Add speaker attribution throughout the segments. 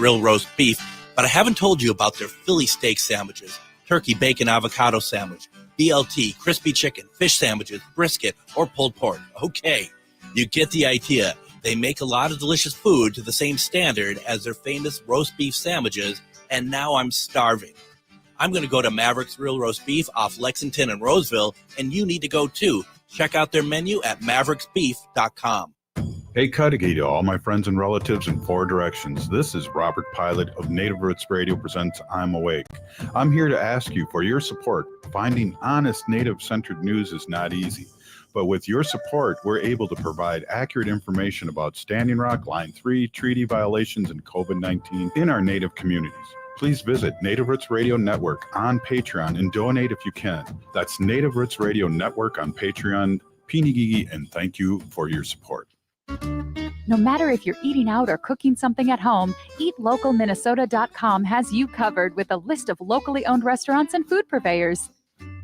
Speaker 1: Grill Roast Beef, but I haven't told you about their Philly steak sandwiches, turkey bacon avocado sandwich, BLT, crispy chicken, fish sandwiches, brisket, or pulled pork. Okay, you get the idea. They make a lot of delicious food to the same standard as their famous roast beef sandwiches, and now I'm starving. I'm going to go to Maverick's Grill Roast Beef off Lexington and Roseville, and you need to go too. Check out their menu at mavericksbeef.com.
Speaker 2: Hey, Cudahy to all my friends and relatives in four directions. This is Robert Pilot of Native Roots Radio presents I'm Awake. I'm here to ask you for your support. Finding honest Native-centered news is not easy, but with your support, we're able to provide accurate information about Standing Rock, Line 3, treaty violations, and COVID-19 in our Native communities. Please visit Native Roots Radio Network on Patreon and donate if you can. That's Native Roots Radio Network on Patreon. Pinigigi, and thank you for your support.
Speaker 3: No matter if you're eating out or cooking something at home, eatlocalminnesota.com has you covered with a list of locally owned restaurants and food purveyors.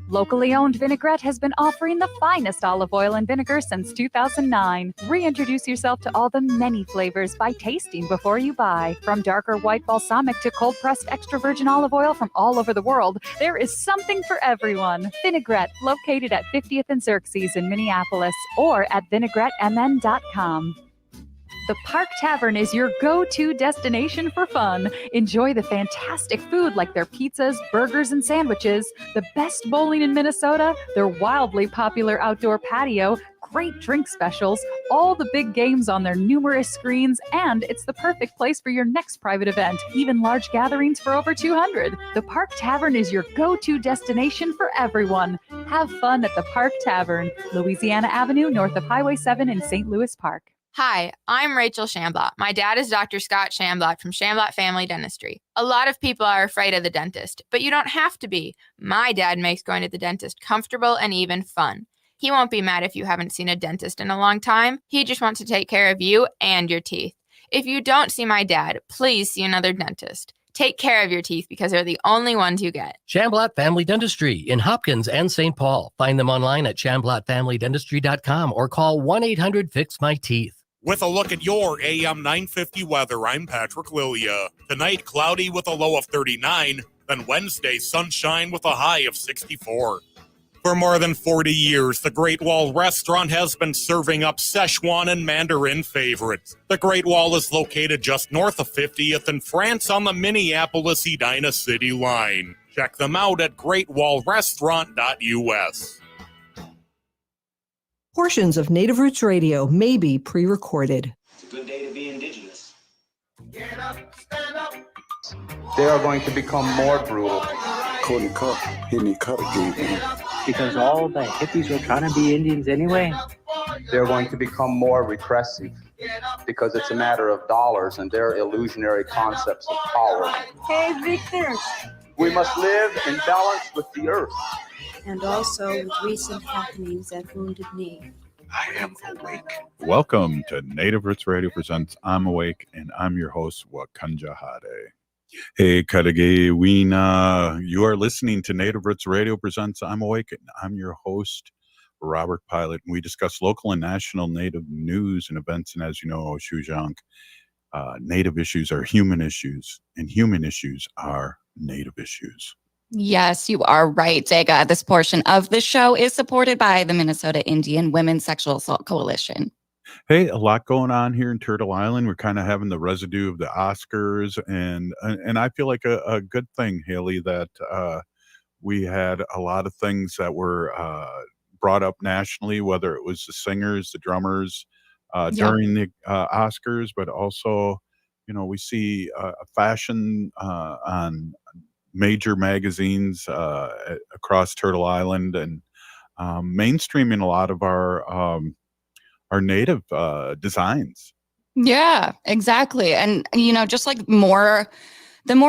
Speaker 3: Locally owned Vinaigrette has been offering the finest olive oil and vinegar since 2009. Reintroduce yourself to all the many flavors by tasting before you buy. From darker white balsamic to cold-pressed extra virgin olive oil from all over the world, there is something for everyone. Vinaigrette, located at 50th and Xerxes in Minneapolis, or at vinaigrettemn.com. The Park Tavern is your go-to destination for fun. Enjoy the fantastic food like their pizzas, burgers, and sandwiches, the best bowling in Minnesota, their wildly popular outdoor patio, great drink specials, all the big games on their numerous screens, and it's the perfect place for your next private event, even large gatherings for over 200. The Park Tavern is your go-to destination for everyone. Have fun at the Park Tavern, Louisiana Avenue, north of Highway 7 in St. Louis Park.
Speaker 4: Hi, I'm Rachel Shamblat. My dad is Dr. Scott Shamblat from Shamblat Family Dentistry. A lot of people are afraid of the dentist, but you don't have to be. My dad makes going to the dentist comfortable and even fun. He won't be mad if you haven't seen a dentist in a long time. He just wants to take care of you and your teeth. If you don't see my dad, please see another dentist. Take care of your teeth because they're the only ones you get.
Speaker 5: Shamblat Family Dentistry in Hopkins and St. Paul. Find them online at shamblatfamilydentistry.com or call 1-800-FIX-MY-TEETH.
Speaker 6: With a look at your AM 950 weather, I'm Patrick Lilia. Tonight, cloudy with a low of 39, then Wednesday, sunshine with a high of 64. For more than 40 years, the Great Wall Restaurant has been serving up Szechuan and Mandarin favorites. The Great Wall is located just north of 50th in France on the Minneapolis-Edina City line. Check them out at greatwallrestaurant.us.
Speaker 7: Portions of Native Roots Radio may be pre-recorded.
Speaker 8: It's a good day to be indigenous.
Speaker 9: Get up, stand up.
Speaker 10: They are going to become more brutal.
Speaker 11: Couldn't cut, hitting cut again.
Speaker 12: Because all the hippies were trying to be Indians anyway.
Speaker 10: They're going to become more repressive because it's a matter of dollars and their illusionary concepts of power.
Speaker 13: Hey, Victor.
Speaker 10: We must live in balance with the earth.
Speaker 13: And also with recent happenings at Wounded Knee.
Speaker 11: I am awake.
Speaker 2: Welcome to Native Roots Radio presents I'm Awake, and I'm your host, Wakanja Hade. Hey, Cudahy, you are listening to Native Roots Radio presents I'm Awake, and I'm your host, Robert Pilot. We discuss local and national Native news and events, and as you know, Shujunk, Native issues are human issues, and human issues are Native issues.
Speaker 14: Yes, you are right, Dega. This portion of the show is supported by the Minnesota Indian Women's Sexual Assault Coalition.
Speaker 2: Hey, a lot going on here in Turtle Island. We're kind of having the residue of the Oscars, and I feel like a good thing, Haley, that we had a lot of things that were brought up nationally, whether it was the singers, the drummers during the Oscars, but also, you know, we see fashion on major magazines across Turtle Island, and mainstreaming a lot of our Native designs.
Speaker 14: Yeah, exactly. And, you know, just like the more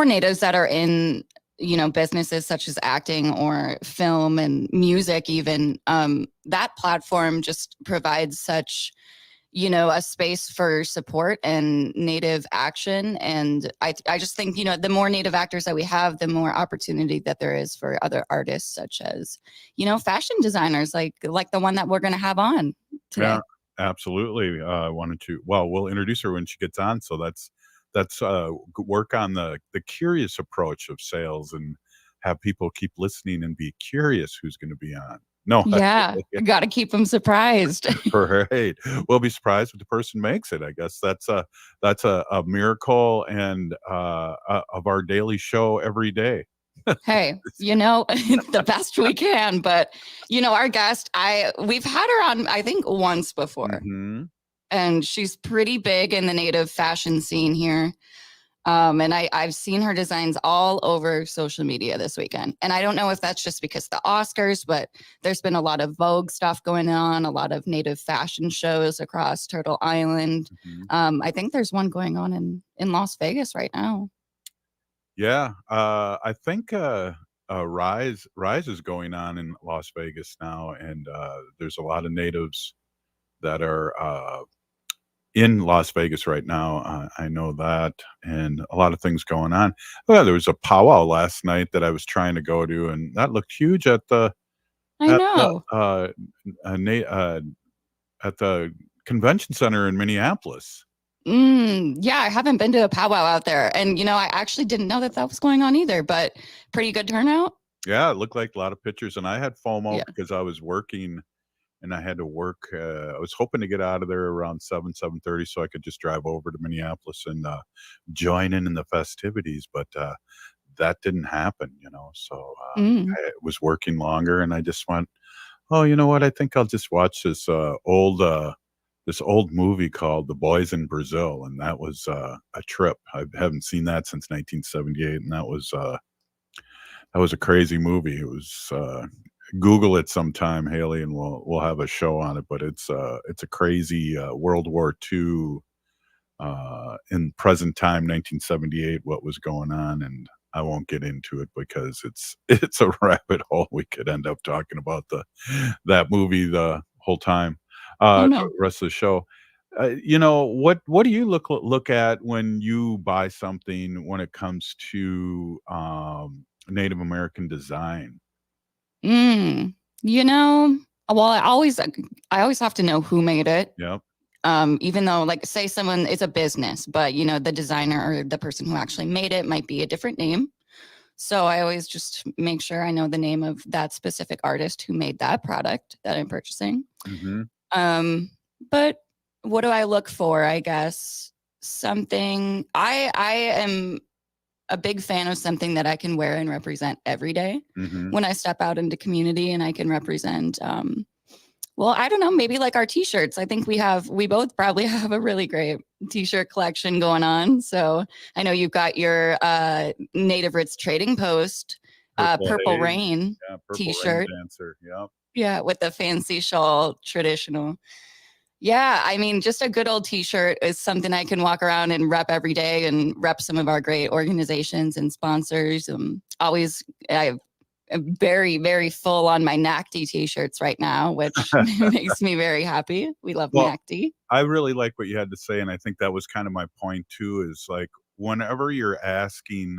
Speaker 14: Natives that are in, you know, businesses such as acting or film and music even, that platform just provides such, you know, a space for support and Native action. And I just think, you know, the more Native actors that we have, the more opportunity that there is for other artists, such as, you know, fashion designers, like the one that we're going to have on today.
Speaker 2: Yeah, absolutely. We'll introduce her when she gets on. So that's that's work on the curious approach of sales and have people keep listening and be curious who's going to be on. No,
Speaker 14: Yeah, got to keep them surprised.
Speaker 2: right. We'll be surprised if the person makes it. I guess that's a miracle and of our daily show every day.
Speaker 14: Hey, the best we can. But our guest, we've had her on, I think, once before, and she's pretty big in the native fashion scene here. And I've seen her designs all over social media this weekend. And I don't know if that's just because the Oscars, but there's been a lot of Vogue stuff going on, a lot of native fashion shows across Turtle Island. I think there's one going on in Las Vegas right now.
Speaker 2: Yeah, I think Rise is going on in Las Vegas now, and there's a lot of natives that are in Las Vegas right now. I know that, and a lot of things going on. Well, there was a powwow last night that I was trying to go to, and that looked huge at the at the convention center in Minneapolis.
Speaker 14: Yeah, I haven't been to a powwow out there, and I actually didn't know that was going on either. But pretty good turnout.
Speaker 2: Yeah, it looked like a lot of pictures, and I had FOMO because I was working. And I had to work. I was hoping to get out of there around 7:30, so I could just drive over to Minneapolis and join in the festivities. But that didn't happen, So I was working longer, and I just went, "Oh, you know what? I think I'll just watch this old movie called The Boys in Brazil," and that was a trip. I haven't seen that since 1978, and that was a crazy movie. It was. Google it sometime, Haley, and we'll have a show on it. But it's a crazy World War II in present time, 1978. What was going on, and I won't get into it because it's a rabbit hole. We could end up talking about that movie the whole time. The rest of the show. What do you look at when you buy something when it comes to Native American design?
Speaker 14: Well, I always have to know who made it.
Speaker 2: Yep.
Speaker 14: Even though, like, say someone is a business, but the designer or the person who actually made it might be a different name. So I always just make sure I know the name of that specific artist who made that product that I'm purchasing. But what do I look for? I guess something I am a big fan of something that I can wear and represent every day when I step out into community, and I can represent, well, I don't know, maybe like our t-shirts. I think we both probably have a really great t-shirt collection going on. So I know you've got your Native Roots Trading Post, Purple Rain t-shirt. Yeah, with the fancy shawl, traditional. Yeah, I mean, just a good old t-shirt is something I can walk around and rep every day and rep some of our great organizations and sponsors. I'm very, very full on my NACD t-shirts right now, which makes me very happy. We love NACD.
Speaker 2: I really like what you had to say, and I think that was kind of my point too, is like whenever you're asking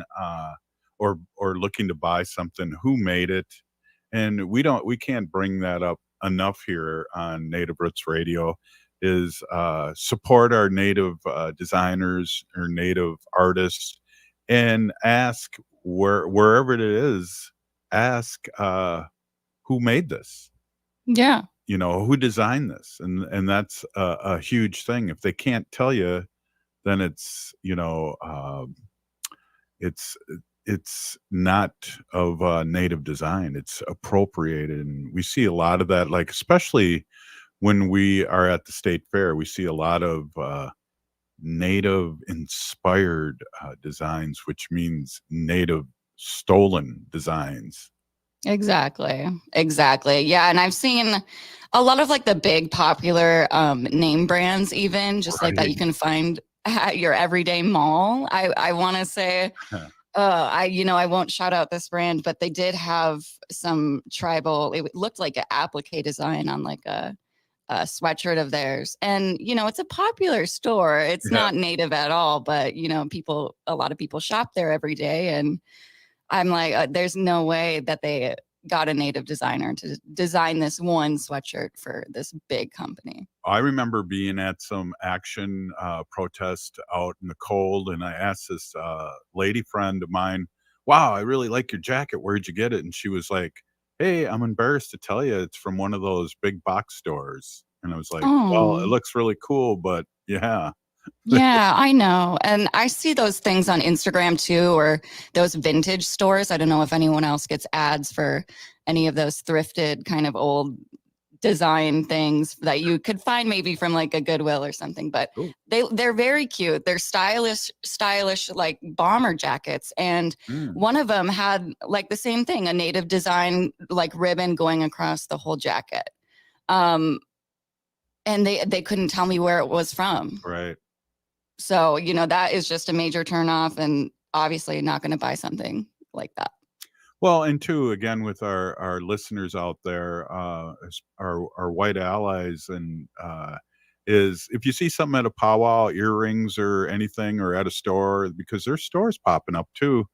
Speaker 2: or looking to buy something, who made it? And we can't bring that up enough here on Native Roots Radio, is support our native designers or native artists, and ask wherever it is, ask who made this.
Speaker 14: Yeah.
Speaker 2: Who designed this, and that's a huge thing. If they can't tell you, then it's it's not of native design. It's appropriated, and we see a lot of that, like especially when we are at the state fair, we see a lot of native inspired designs, which means native stolen designs.
Speaker 14: Exactly. Yeah, and I've seen a lot of like the big popular name brands, even just like that you can find at your everyday mall. I want to say I won't shout out this brand, but they did have some tribal, it looked like an applique design on like a sweatshirt of theirs. And, it's a popular store. It's not native at all, but, a lot of people shop there every day. And I'm like, there's no way that they got a native designer to design this one sweatshirt for this big company.
Speaker 2: I remember being at some action protest out in the cold, and I asked this lady friend of mine, wow, I really like your jacket. Where'd you get it? And she was like, hey, I'm embarrassed to tell you it's from one of those big box stores. And I was like, well, it looks really cool, but yeah.
Speaker 14: Yeah, I know. And I see those things on Instagram too, or those vintage stores. I don't know if anyone else gets ads for any of those thrifted kind of old design things that you could find maybe from like a Goodwill or something, but they're very cute. They're stylish like bomber jackets. And one of them had like the same thing, a native design like ribbon going across the whole jacket. And they couldn't tell me where it was from.
Speaker 2: Right.
Speaker 14: So, you know, that is just a major turnoff, and obviously not going to buy something like that.
Speaker 2: Well, and two, again, with our listeners out there, our white allies, and is if you see something at a powwow, earrings or anything, or at a store, because there's stores popping up too,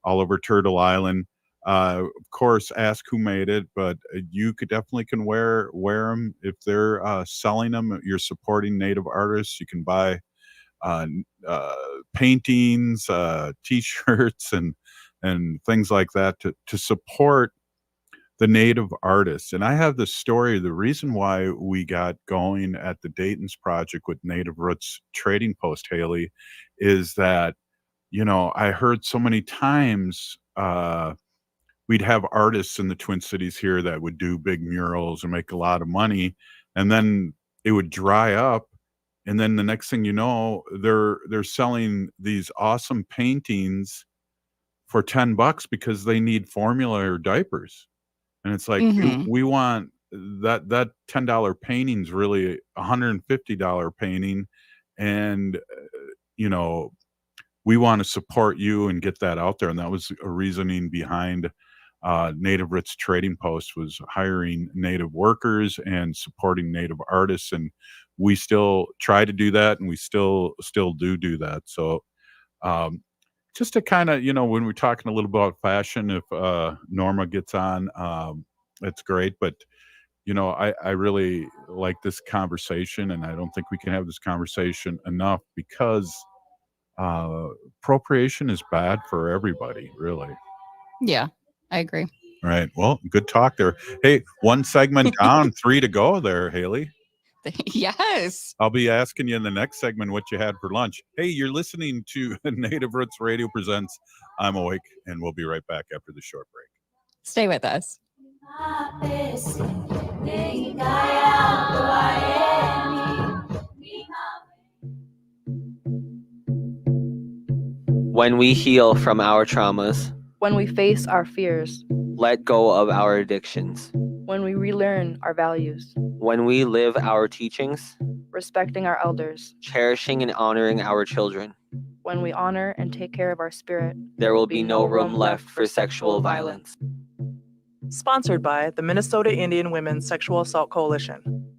Speaker 2: all over Turtle Island. Of course, ask who made it, but you could definitely can wear them if they're selling them. You're supporting Native artists. You can buy paintings, T-shirts, and things like that to support the Native artists. And I have this story. The reason why we got going at the Dayton's Project with Native Roots Trading Post, Haley, is that, you know, I heard so many times we'd have artists in the Twin Cities here that would do big murals and make a lot of money, and then it would dry up. And then the next thing you know, they're selling these awesome paintings for $10 because they need formula or diapers. And it's like, we want that $10 painting's really $150 painting. And, you know, we want to support you and get that out there. And that was a reasoning behind Native Roots Trading Post, was hiring Native workers and supporting Native artists. And we still try to do that, and we still do that. So just to kind of, you know, when we're talking a little about fashion, if Norma gets on, it's great. But, you know, I really like this conversation, and I don't think we can have this conversation enough, because appropriation is bad for everybody, really.
Speaker 14: Yeah, I agree.
Speaker 2: Right. Well, good talk there. Hey, one segment down, 3 to go there, Haley.
Speaker 14: Yes.
Speaker 2: I'll be asking you in the next segment what you had for lunch. Hey, you're listening to Native Roots Radio presents I'm Awake, and we'll be right back after the short break.
Speaker 14: Stay with us.
Speaker 15: When we heal from our traumas,
Speaker 16: when we face our fears,
Speaker 15: let go of our addictions,
Speaker 16: when we relearn our values,
Speaker 15: when we live our teachings,
Speaker 16: respecting our elders,
Speaker 15: cherishing and honoring our children,
Speaker 16: when we honor and take care of our spirit,
Speaker 15: there will be no room left for sexual violence.
Speaker 17: Sponsored by the Minnesota Indian Women's Sexual Assault Coalition.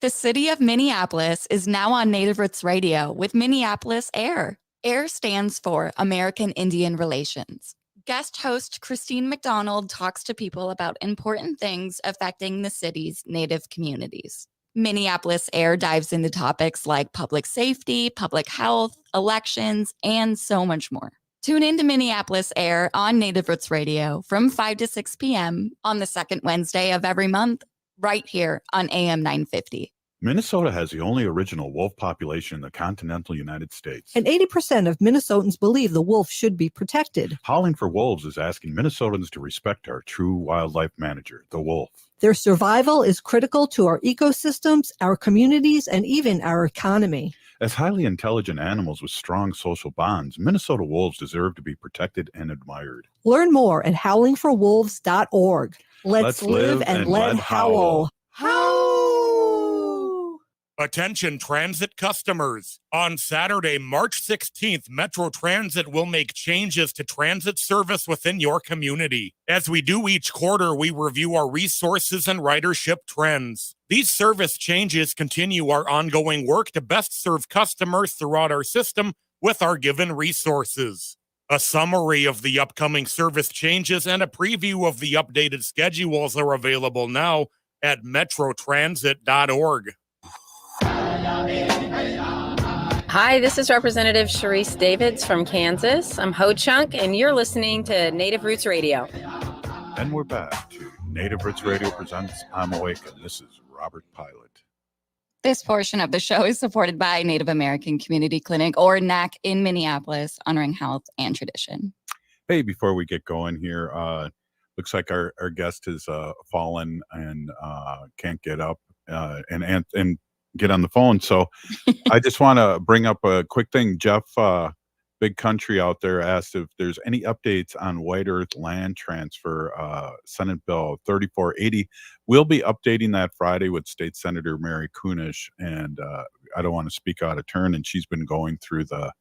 Speaker 14: The city of Minneapolis is now on Native Roots Radio with Minneapolis AIR. AIR stands for American Indian Relations. Guest host Christine McDonald talks to people about important things affecting the city's Native communities. Minneapolis AIR dives into topics like public safety, public health, elections, and so much more. Tune in to Minneapolis AIR on Native Roots Radio from 5 to 6 p.m. on the second Wednesday of every month, right here on AM 950.
Speaker 2: Minnesota has the only original wolf population in the continental United States.
Speaker 7: And 80% of Minnesotans believe the wolf should be protected.
Speaker 2: Howling for Wolves is asking Minnesotans to respect our true wildlife manager, the wolf.
Speaker 7: Their survival is critical to our ecosystems, our communities, and even our economy.
Speaker 2: As highly intelligent animals with strong social bonds, Minnesota wolves deserve to be protected and admired.
Speaker 7: Learn more at howlingforwolves.org. Let's live and let howl.
Speaker 6: Attention transit customers. On Saturday, March 16th, Metro Transit will make changes to transit service within your community. As we do each quarter, we review our resources and ridership trends. These service changes continue our ongoing work to best serve customers throughout our system with our given resources. A summary of the upcoming service changes and a preview of the updated schedules are available now at metrotransit.org.
Speaker 18: Hi, this is Representative Sharice Davids from Kansas. I'm Ho Chunk, and you're listening to Native Roots Radio.
Speaker 2: And we're back to Native Roots Radio presents I'm Awake, and this is Robert Pilot.
Speaker 14: This portion of the show is supported by Native American Community Clinic, or NAC, in Minneapolis, honoring health and tradition.
Speaker 2: Hey, before we get going here, looks like our guest has fallen and can't get up and get on the phone. So I just want to bring up a quick thing. Jeff, Big Country out there, asked if there's any updates on White Earth land transfer, Senate Bill 3480. We'll be updating that Friday with State Senator Mary Kunish, and I don't want to speak out of turn, and she's been going through the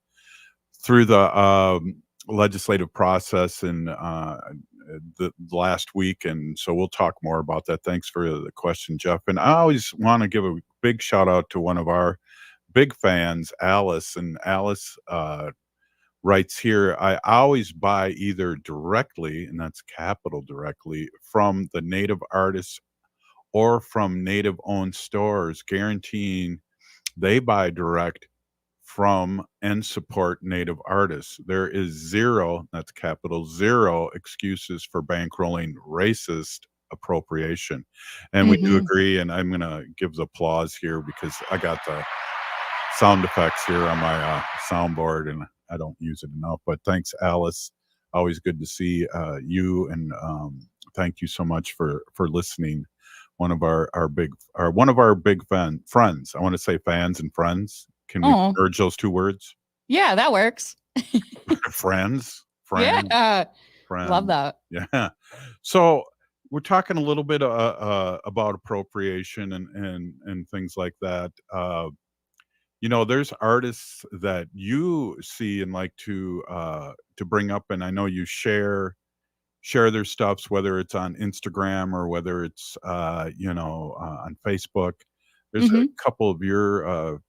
Speaker 2: legislative process in the last week, and so we'll talk more about that. Thanks for the question, Jeff. And I always want to give a big shout out to one of our big fans, Alice, and Alice writes here, I always buy either directly, and that's capital directly, from the Native artists or from Native owned stores, guaranteeing they buy direct from and support Native artists. There is zero, that's capital zero, excuses for bankrolling racist appropriation. And we do agree, and I'm going to give the applause here because I got the sound effects here on my soundboard, and I don't use it enough. But thanks, Alice. Always good to see you, and thank you so much for listening. One of our big friends. I want to say fans and friends. Can we merge those two words?
Speaker 14: Yeah, that works.
Speaker 2: Friends.
Speaker 14: Yeah.
Speaker 2: Friends.
Speaker 14: Love that.
Speaker 2: Yeah. So we're talking a little bit about appropriation and things like that. There's artists that you see and like to bring up, and I know you share their stuffs, whether it's on Instagram or whether it's on Facebook. There's a couple of your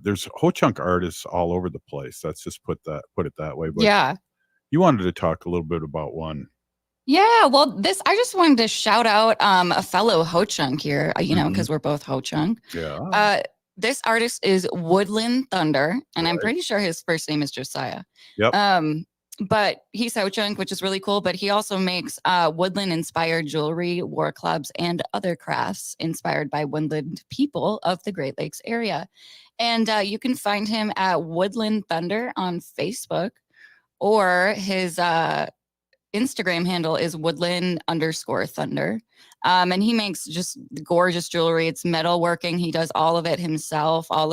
Speaker 2: there's Ho-Chunk artists all over the place. Let's just put it that way. But
Speaker 14: yeah,
Speaker 2: you wanted to talk a little bit about one.
Speaker 14: Yeah, well, I just wanted to shout out a fellow Ho-Chunk here, because we're both Ho-Chunk.
Speaker 2: Yeah.
Speaker 14: This artist is Woodland Thunder, and I'm pretty sure his first name is Josiah.
Speaker 2: Yep.
Speaker 14: But he's Ho-Chunk, which is really cool. But he also makes woodland-inspired jewelry, war clubs, and other crafts inspired by woodland people of the Great Lakes area. And you can find him at Woodland Thunder on Facebook, or his Instagram handle is woodland_thunder. And he makes just gorgeous jewelry. It's metalworking. He does all of it himself. I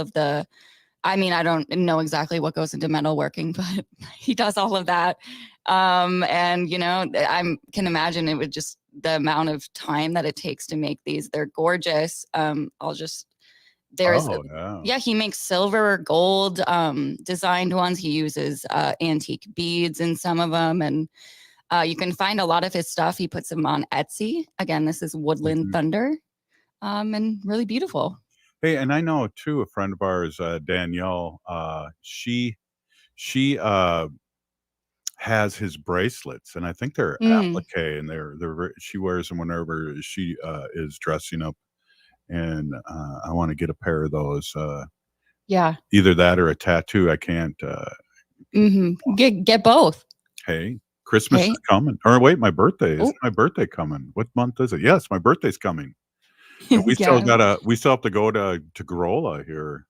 Speaker 14: don't know exactly what goes into metalworking, but he does all of that. And I can imagine it would just the amount of time that it takes to make these. They're gorgeous. He makes silver, gold, designed ones. He uses antique beads in some of them, and you can find a lot of his stuff. He puts them on Etsy. Again, this is Woodland Thunder, and really beautiful.
Speaker 2: Hey, and I know too, a friend of ours, Danielle, she has his bracelets, and I think they're applique, and she wears them whenever she is dressing up, and I want to get a pair of those. Either that or a tattoo. I can't.
Speaker 14: Get both.
Speaker 2: Hey, Christmas is coming. Or wait, my birthday. Is my birthday coming? What month is it? Yes, my birthday's coming. And we still have to go to Gorola here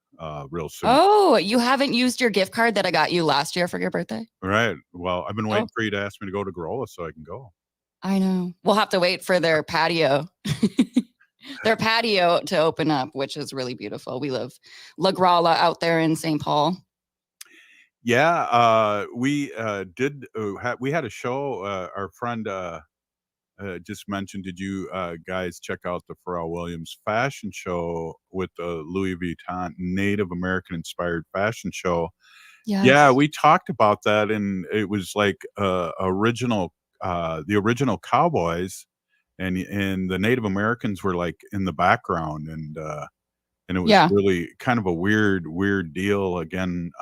Speaker 2: real soon.
Speaker 14: Oh, you haven't used your gift card that I got you last year for your birthday?
Speaker 2: Right. Well, I've been waiting for you to ask me to go to Gorola so I can go.
Speaker 14: I know. We'll have to wait for their patio. Their patio to open up, which is really beautiful. We live La Grolla out there in St. Paul.
Speaker 2: Yeah, we did. We had a show. Our friend just mentioned. Did you guys check out the Pharrell Williams fashion show with the Louis Vuitton Native American inspired fashion show?
Speaker 14: Yes.
Speaker 2: Yeah, we talked about that, and it was like the original cowboys, and the Native Americans were like in the background, and it was really kind of a weird deal. Again,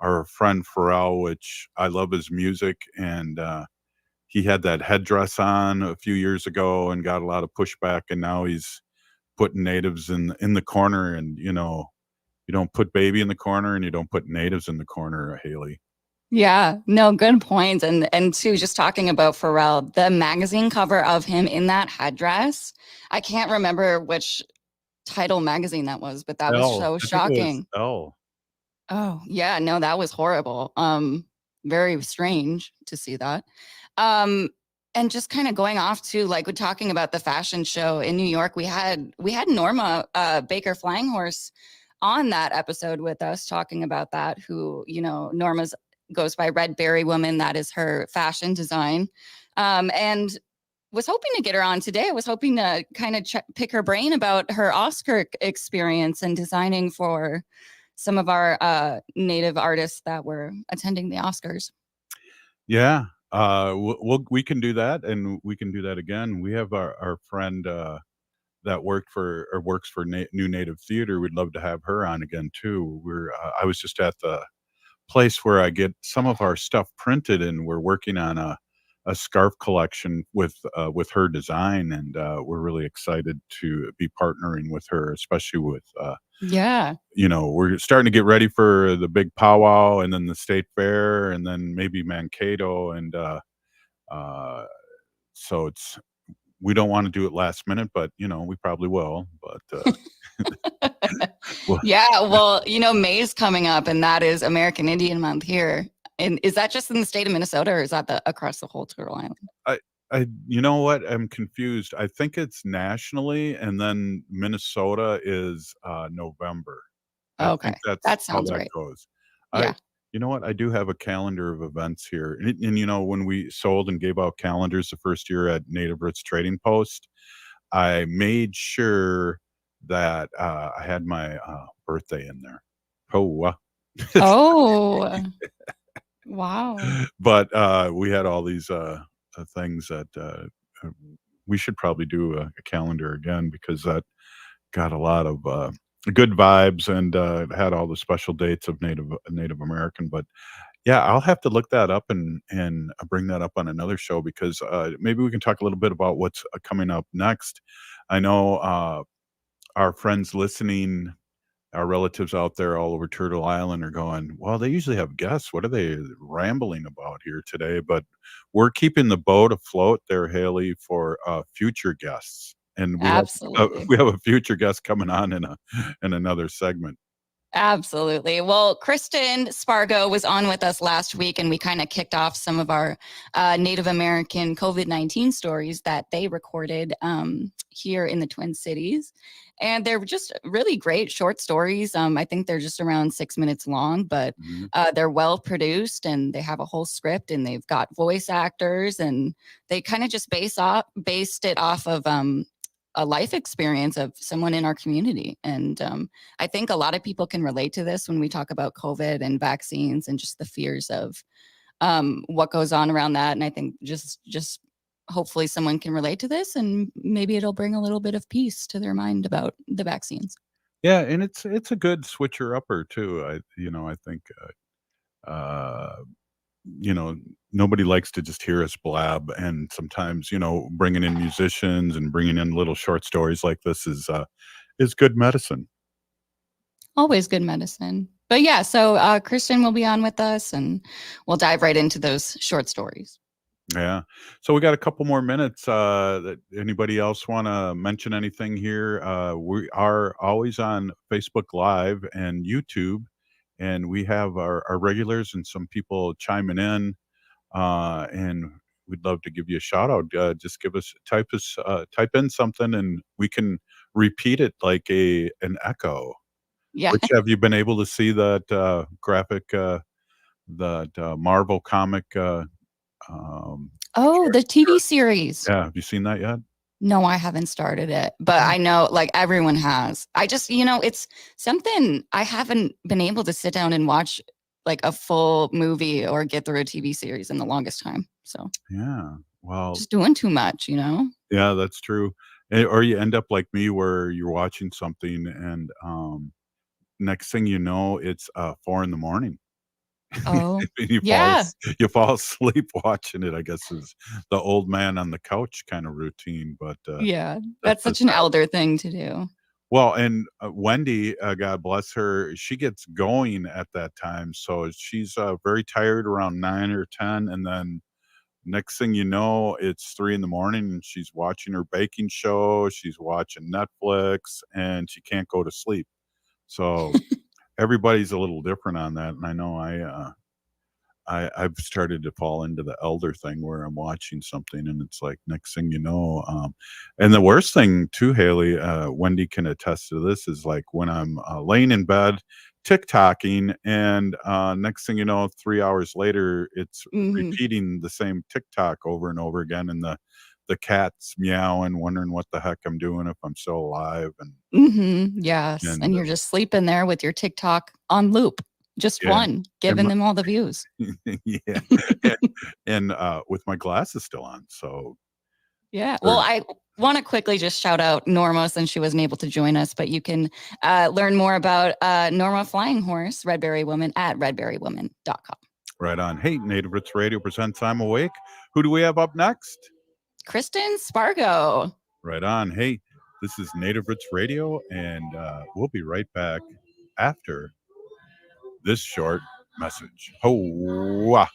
Speaker 2: our friend Pharrell, which I love his music, and he had that headdress on a few years ago and got a lot of pushback, and now he's putting natives in the corner, and you don't put baby in the corner, and you don't put natives in the corner, Haley.
Speaker 14: Yeah, no, good points. And too, just talking about Pharrell, the magazine cover of him in that headdress, I can't remember which title magazine that was, but that was so
Speaker 2: I think it was
Speaker 14: shocking.
Speaker 2: L.
Speaker 14: Oh, yeah, no, that was horrible. Very strange to see that. Um, and just kind of going off to like we're talking about the fashion show in New York, we had Norma Baker-Flying Horse on that episode with us talking about that, who, Norma's goes by Red Berry Woman. That is her fashion design. And was hoping to get her on today. I was hoping to kind of pick her brain about her Oscar experience and designing for some of our native artists that were attending the Oscars.
Speaker 2: Yeah, we can do that, and we can do that again. We have our friend that works for New Native Theater. We'd love to have her on again too. I was just at the place where I get some of our stuff printed, and we're working on a scarf collection with her design, and we're really excited to be partnering with her, especially with
Speaker 14: Yeah.
Speaker 2: we're starting to get ready for the big powwow, and then the state fair, and then maybe Mankato, and so we don't want to do it last minute, but we probably will. But well,
Speaker 14: Yeah, well, May's coming up, and that is American Indian Month here. And is that just in the state of Minnesota, or is that across the whole Turtle Island?
Speaker 2: you know what? I'm confused. I think it's nationally, and then Minnesota is November. I
Speaker 14: Okay,
Speaker 2: think that's
Speaker 14: that
Speaker 2: how
Speaker 14: sounds
Speaker 2: that
Speaker 14: right.
Speaker 2: goes.
Speaker 14: Yeah.
Speaker 2: You know what? I do have a calendar of events here, and when we sold and gave out calendars the first year at Native Roots Trading Post, I made sure that I had my birthday in there. Oh,
Speaker 14: Oh, wow.
Speaker 2: but we had all these things that we should probably do a calendar again, because that got a lot of good vibes, and had all the special dates of Native American. But yeah, I'll have to look that up and bring that up on another show, because maybe we can talk a little bit about what's coming up next. I know our friends listening, our relatives out there all over Turtle Island, are going, well, they usually have guests. What are they rambling about here today? But we're keeping the boat afloat there, Haley, for future guests. And
Speaker 14: Absolutely.
Speaker 2: we have a future guest coming on in another segment.
Speaker 14: Absolutely. Well, Kristen Spargo was on with us last week, and we kind of kicked off some of our Native American COVID-19 stories that they recorded here in the Twin Cities. And they're just really great short stories. I think they're just around 6 minutes long, but they're well produced, and they have a whole script, and they've got voice actors, and they kind of just based it off of a life experience of someone in our community. And I think a lot of people can relate to this when we talk about COVID and vaccines and just the fears of what goes on around that. And I think just hopefully someone can relate to this, and maybe it'll bring a little bit of peace to their mind about the vaccines.
Speaker 2: Yeah, and it's a good switcher upper too. I think nobody likes to just hear us blab, and sometimes bringing in musicians and bringing in little short stories like this is good medicine.
Speaker 14: Always good medicine. But yeah, so Kristen will be on with us, and we'll dive right into those short stories.
Speaker 2: Yeah. So we got a couple more minutes. That anybody else want to mention anything here? We are always on Facebook Live and YouTube, and we have our regulars and some people chiming in, and we'd love to give you a shout out. Just type in something, and we can repeat it like an echo.
Speaker 14: Yeah.
Speaker 2: Which, have you been able to see that graphic, that Marvel comic?
Speaker 14: The TV series.
Speaker 2: Yeah, have you seen that yet?
Speaker 14: No, I haven't started it, but I know like everyone has. I just, it's something I haven't been able to sit down and watch like a full movie or get through a TV series in the longest time. So
Speaker 2: yeah, well,
Speaker 14: just doing too much,
Speaker 2: Yeah, that's true. Or you end up like me, where you're watching something, and next thing you know, it's 4 a.m.
Speaker 14: Oh,
Speaker 2: you
Speaker 14: yeah.
Speaker 2: you fall asleep watching it, I guess, is the old man on the couch kind of routine. But
Speaker 14: Yeah. That's such an elder thing to do.
Speaker 2: well, and Wendy, God bless her, she gets going at that time. So she's very tired around 9 or 10. And then next thing you know, it's 3 in the morning and she's watching her baking show. She's watching Netflix and she can't go to sleep. So everybody's a little different on that. And I know I've started to fall into the elder thing where I'm watching something and it's like next thing you know, and the worst thing too, Haley, Wendy can attest to this, is like when I'm laying in bed TikToking and next thing you know, 3 hours later, it's repeating the same TikTok over and over again, and the cat's meowing, wondering what the heck I'm doing, if I'm still alive, and
Speaker 14: Yes, and you're just sleeping there with your TikTok on loop. Just one, giving them all the views.
Speaker 2: Yeah. and with my glasses still on. So
Speaker 14: yeah. Well, I want to quickly just shout out Norma since she wasn't able to join us, but you can learn more about Norma Flying Horse, Redberry Woman, at redberrywoman.com.
Speaker 2: Right on. Hey, Native Roots Radio presents I'm Awake. Who do we have up next?
Speaker 14: Kristen Spargo.
Speaker 2: Right on. Hey, this is Native Roots Radio, and we'll be right back after this short message. Ho-wah.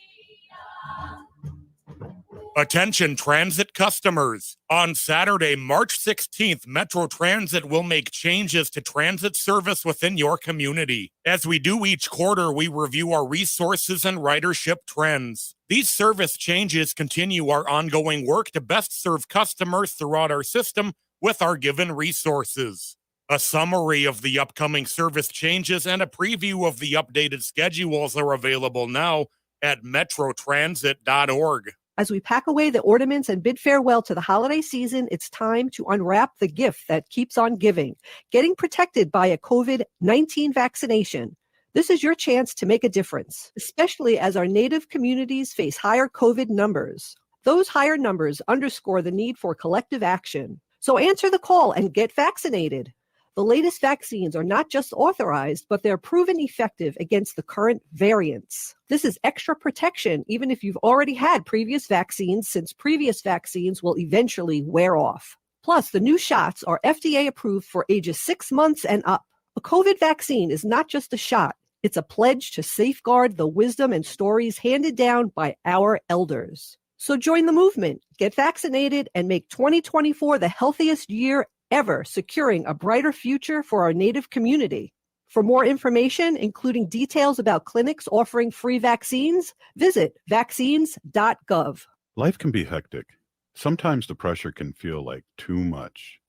Speaker 6: Attention transit customers. On Saturday, March 16th, Metro Transit will make changes to transit service within your community. As we do each quarter, we review our resources and ridership trends. These service changes continue our ongoing work to best serve customers throughout our system with our given resources. A summary of the upcoming service changes and a preview of the updated schedules are available now at metrotransit.org.
Speaker 7: As we pack away the ornaments and bid farewell to the holiday season, it's time to unwrap the gift that keeps on giving, getting protected by a COVID-19 vaccination. This is your chance to make a difference, especially as our Native communities face higher COVID numbers. Those higher numbers underscore the need for collective action. So answer the call and get vaccinated. The latest vaccines are not just authorized, but they're proven effective against the current variants. This is extra protection, even if you've already had previous vaccines, since previous vaccines will eventually wear off. Plus, the new shots are FDA approved for ages 6 months and up. A COVID vaccine is not just a shot. It's a pledge to safeguard the wisdom and stories handed down by our elders. So join the movement, get vaccinated, and make 2024 the healthiest year ever, securing a brighter future for our Native community. For more information, including details about clinics offering free vaccines, visit vaccines.gov.
Speaker 2: Life can be hectic. Sometimes the pressure can feel like too much,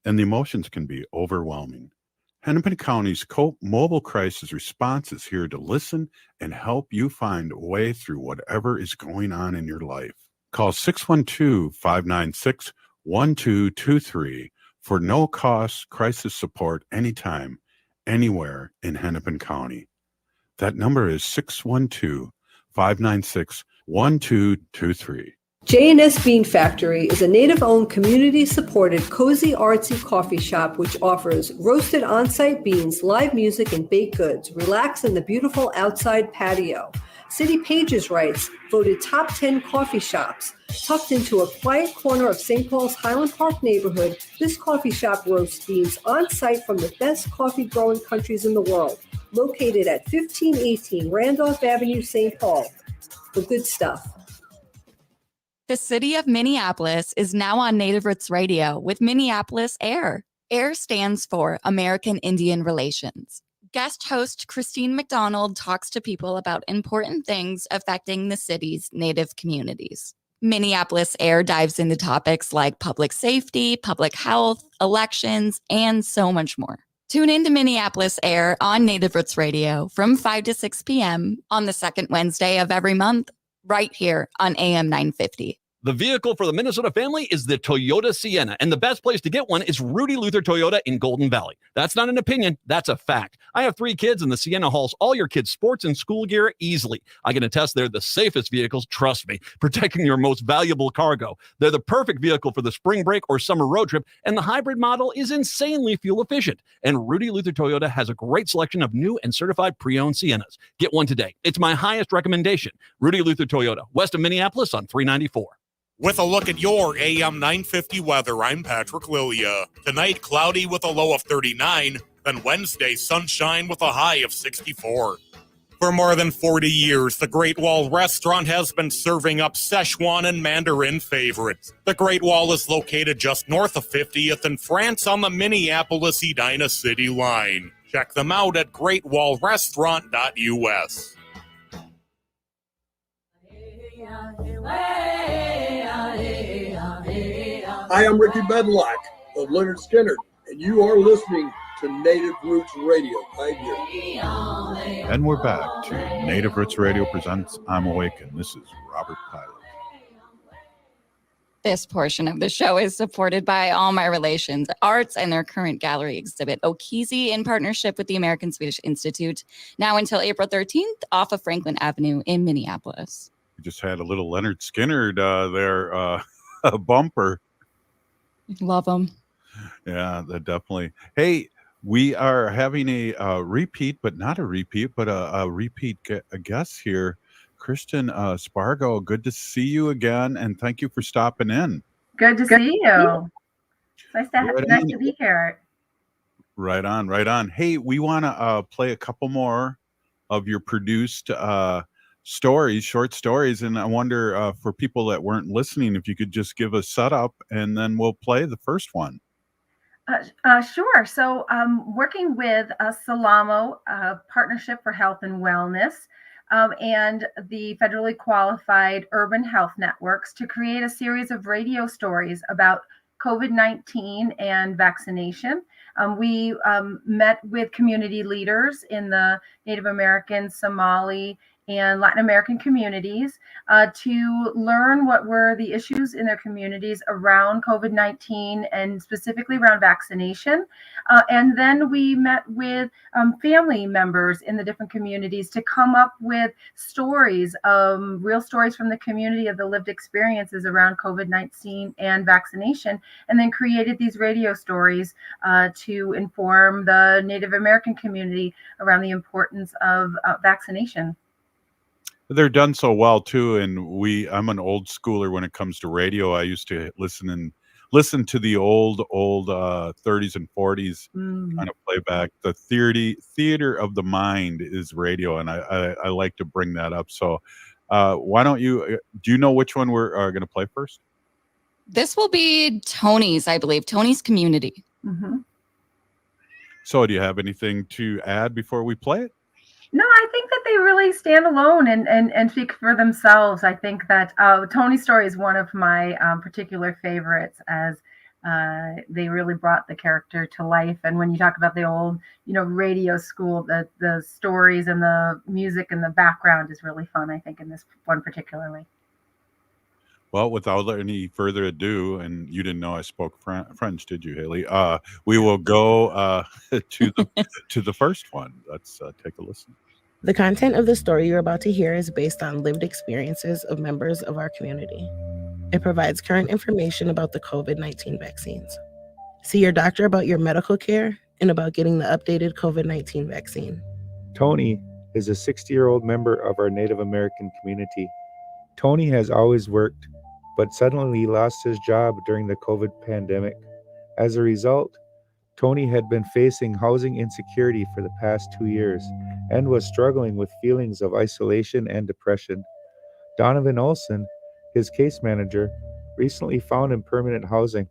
Speaker 2: and the emotions can be overwhelming. Hennepin County's COPE Mobile Crisis Response is here to listen and help you find a way through whatever is going on in your life. Call 612-596-1223 for no-cost crisis support anytime, anywhere in Hennepin County. That number is 612-596-1223.
Speaker 7: J&S Bean Factory is a Native-owned, community-supported, cozy, artsy coffee shop which offers roasted on-site beans, live music, and baked goods. Relax in the beautiful outside patio. City Pages writes, voted top 10 coffee shops. Tucked into a quiet corner of St. Paul's Highland Park neighborhood, this coffee shop roasts beans on-site from the best coffee-growing countries in the world. Located at 1518 Randolph Avenue, St. Paul. The good stuff.
Speaker 14: The city of Minneapolis is now on Native Roots Radio with Minneapolis AIR. AIR stands for American Indian Relations. Guest host Christine McDonald talks to people about important things affecting the city's Native communities. Minneapolis AIR dives into topics like public safety, public health, elections, and so much more. Tune in to Minneapolis AIR on Native Roots Radio from 5 to 6 p.m. on the second Wednesday of every month, right here on AM 950.
Speaker 19: The vehicle for the Minnesota family is the Toyota Sienna, and the best place to get one is Rudy Luther Toyota in Golden Valley. That's not an opinion, that's a fact. I have 3 kids, and the Sienna hauls all your kids' sports and school gear easily. I can attest they're the safest vehicles, trust me, protecting your most valuable cargo. They're the perfect vehicle for the spring break or summer road trip, and the hybrid model is insanely fuel efficient. And Rudy Luther Toyota has a great selection of new and certified pre-owned Siennas. Get one today. It's my highest recommendation. Rudy Luther Toyota, west of Minneapolis on 394.
Speaker 6: With a look at your AM 950 weather, I'm Patrick Lilia. Tonight, cloudy with a low of 39, then Wednesday, sunshine with a high of 64. For more than 40 years, the Great Wall Restaurant has been serving up Szechuan and Mandarin favorites. The Great Wall is located just north of 50th in France on the Minneapolis-Edina City line. Check them out at greatwallrestaurant.us.
Speaker 20: Hi, I'm Ricky Bedlock of Leonard Skinner, and you are listening to Native Roots Radio right here.
Speaker 2: And we're back to Native Roots Radio presents I'm Awakened. This is Robert Pilot.
Speaker 14: This portion of the show is supported by All My Relations Arts and their current gallery exhibit, Okizi, in partnership with the American Swedish Institute, now until April 13th, off of Franklin Avenue in Minneapolis.
Speaker 2: We just had a little Leonard Skinner there, a bumper.
Speaker 14: Love them.
Speaker 2: Yeah, that definitely. Hey, we are having a repeat, but not a repeat, but a repeat guest here. Kristen Spargo, good to see you again, and thank you for stopping in.
Speaker 21: Good to see you. Nice to be here.
Speaker 2: Right on, right on. Hey, we want to play a couple more of your produced stories, short stories, and I wonder for people that weren't listening, if you could just give a setup, and then we'll play the first one.
Speaker 21: Sure. So working with Salamo, Partnership for Health and Wellness, and the federally qualified urban health networks to create a series of radio stories about COVID-19 and vaccination. We met with community leaders in the Native American, Somali, and Latin American communities to learn what were the issues in their communities around COVID-19 and specifically around vaccination. And then we met with family members in the different communities to come up with stories, real stories from the community of the lived experiences around COVID-19 and vaccination, and then created these radio stories to inform the Native American community around the importance of vaccination.
Speaker 2: They're done so well too, and I'm an old schooler when it comes to radio. I used to listen to the old 30s and 40s kind of playback. The theater of the mind is radio, and I like to bring that up. So why don't you do you know which one we're going to play first?
Speaker 14: This will be Tony's, I believe, Tony's Community.
Speaker 21: Mm-hmm.
Speaker 2: So do you have anything to add before we play it?
Speaker 21: No, I think that they really stand alone and speak for themselves. I think that Tony's story is one of my particular favorites, as they really brought the character to life. And when you talk about the old, radio school, the stories and the music and the background is really fun, I think, in this one particularly.
Speaker 2: Well, without any further ado, and you didn't know I spoke French, did you, Haley? We will go to the first one. Let's take a listen.
Speaker 22: The content of the story you're about to hear is based on lived experiences of members of our community. It provides current information about the COVID-19 vaccines. See your doctor about your medical care and about getting the updated COVID-19 vaccine.
Speaker 23: Tony is a 60-year-old member of our Native American community. Tony has always worked, but suddenly lost his job during the COVID pandemic. As a result, Tony had been facing housing insecurity for the past 2 years and was struggling with feelings of isolation and depression. Donovan Olson, his case manager, recently found him permanent housing.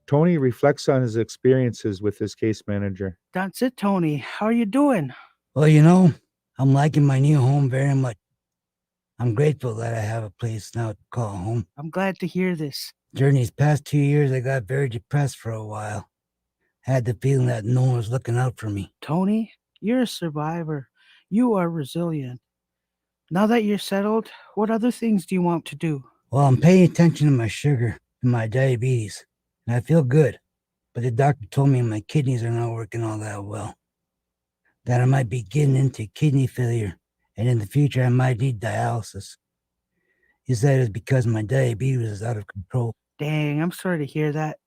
Speaker 23: Tony reflects on his experiences with his case manager.
Speaker 24: That's it, Tony. How are you doing?
Speaker 25: Well, I'm liking my new home very much. I'm grateful that I have a place now to call home.
Speaker 24: I'm glad to hear this.
Speaker 25: During these past 2 years, I got very depressed for a while. I had the feeling that no one was looking out for me.
Speaker 24: Tony, you're a survivor. You are resilient. Now that you're settled, what other things do you want to do?
Speaker 25: Well, I'm paying attention to my sugar and my diabetes, and I feel good. But the doctor told me my kidneys are not working all that well. That I might be getting into kidney failure, and in the future I might need dialysis. He said it's because my diabetes is out of control.
Speaker 24: Dang, I'm sorry to hear that.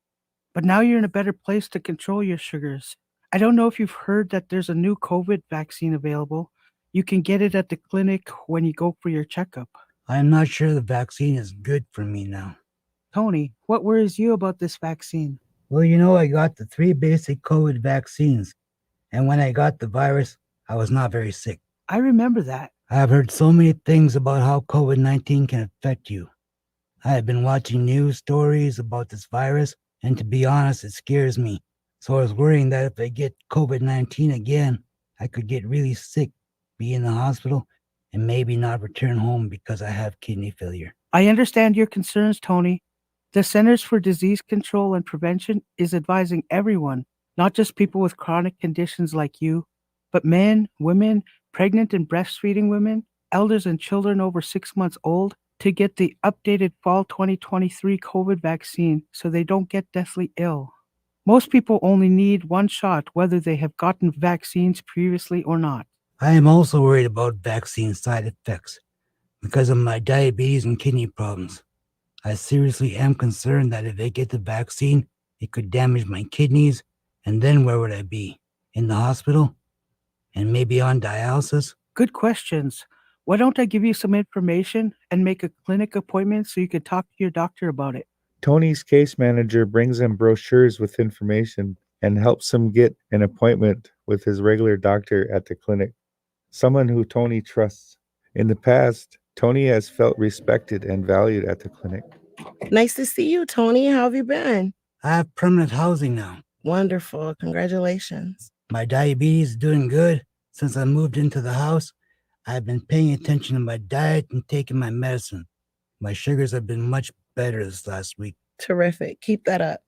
Speaker 24: But now you're in a better place to control your sugars. I don't know if you've heard that there's a new COVID vaccine available. You can get it at the clinic when you go for your checkup.
Speaker 25: I'm not sure the vaccine is good for me now.
Speaker 24: Tony, what worries you about this vaccine?
Speaker 25: Well, I got the 3 basic COVID vaccines, and when I got the virus, I was not very sick.
Speaker 24: I remember that.
Speaker 25: I've heard so many things about how COVID-19 can affect you. I have been watching news stories about this virus, and to be honest, it scares me. So I was worrying that if I get COVID-19 again, I could get really sick, be in the hospital, and maybe not return home because I have kidney failure.
Speaker 24: I understand your concerns, Tony. The Centers for Disease Control and Prevention is advising everyone, not just people with chronic conditions like you, but men, women, pregnant and breastfeeding women, elders and children over 6 months old, to get the updated fall 2023 COVID vaccine so they don't get deathly ill. Most people only need one shot whether they have gotten vaccines previously or not.
Speaker 25: I am also worried about vaccine side effects because of my diabetes and kidney problems. I seriously am concerned that if I get the vaccine, it could damage my kidneys, and then where would I be? In the hospital? And maybe on dialysis?
Speaker 24: Good questions. Why don't I give you some information and make a clinic appointment so you could talk to your doctor about it?
Speaker 23: Tony's case manager brings him brochures with information and helps him get an appointment with his regular doctor at the clinic, someone who Tony trusts. In the past, Tony has felt respected and valued at the clinic.
Speaker 22: Nice to see you, Tony. How have you been?
Speaker 25: I have permanent housing now.
Speaker 22: Wonderful. Congratulations.
Speaker 25: My diabetes is doing good. Since I moved into the house, I've been paying attention to my diet and taking my medicine. My sugars have been much better this last week.
Speaker 22: Terrific. Keep that up.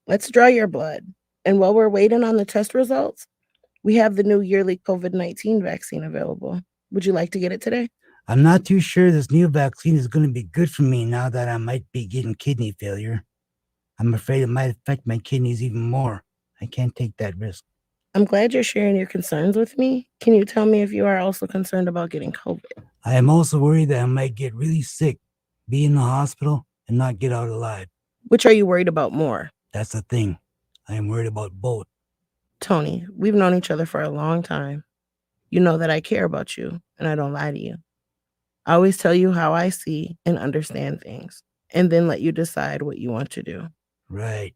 Speaker 22: Let's draw your blood. And while we're waiting on the test results, we have the new yearly COVID-19 vaccine available. Would you like to get it today?
Speaker 25: I'm not too sure this new vaccine is going to be good for me now that I might be getting kidney failure. I'm afraid it might affect my kidneys even more. I can't take that risk.
Speaker 22: I'm glad you're sharing your concerns with me. Can you tell me if you are also concerned about getting COVID?
Speaker 25: I am also worried that I might get really sick, be in the hospital, and not get out alive.
Speaker 22: Which are you worried about more?
Speaker 25: That's the thing. I am worried about both.
Speaker 22: Tony, we've known each other for a long time. You know that I care about you, and I don't lie to you. I always tell you how I see and understand things, and then let you decide what you want to do.
Speaker 25: Right.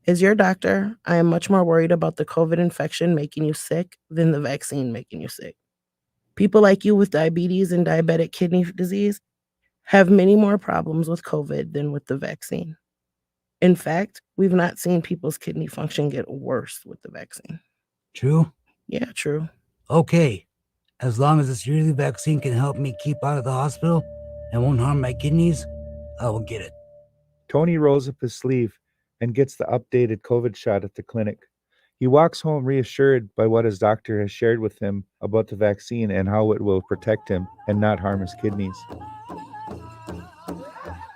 Speaker 22: As your doctor, I am much more worried about the COVID infection making you sick than the vaccine making you sick. People like you with diabetes and diabetic kidney disease have many more problems with COVID than with the vaccine. In fact, we've not seen people's kidney function get worse with the vaccine.
Speaker 25: True?
Speaker 22: Yeah, true.
Speaker 25: Okay. As long as this yearly vaccine can help me keep out of the hospital and won't harm my kidneys, I will get it.
Speaker 23: Tony rolls up his sleeve and gets the updated COVID shot at the clinic. He walks home reassured by what his doctor has shared with him about the vaccine and how it will protect him and not harm his kidneys.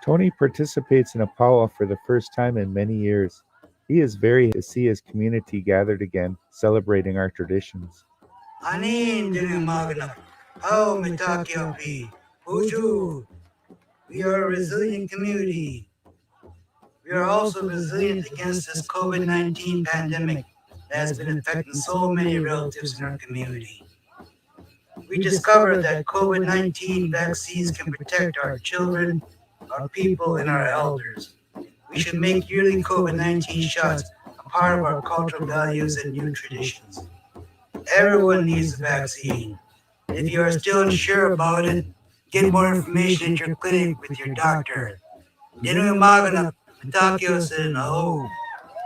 Speaker 23: Tony participates in a powwow for the first time in many years. He is very to see his community gathered again, celebrating our traditions.
Speaker 25: We are a resilient community. We are also resilient against this COVID-19 pandemic that has been affecting so many relatives in our community. We discovered that COVID-19 vaccines can protect our children, our people, and our elders. We should make yearly COVID-19 shots a part of our cultural values and new traditions. Everyone needs a vaccine. If you are still unsure about it, get more information at your clinic with your doctor.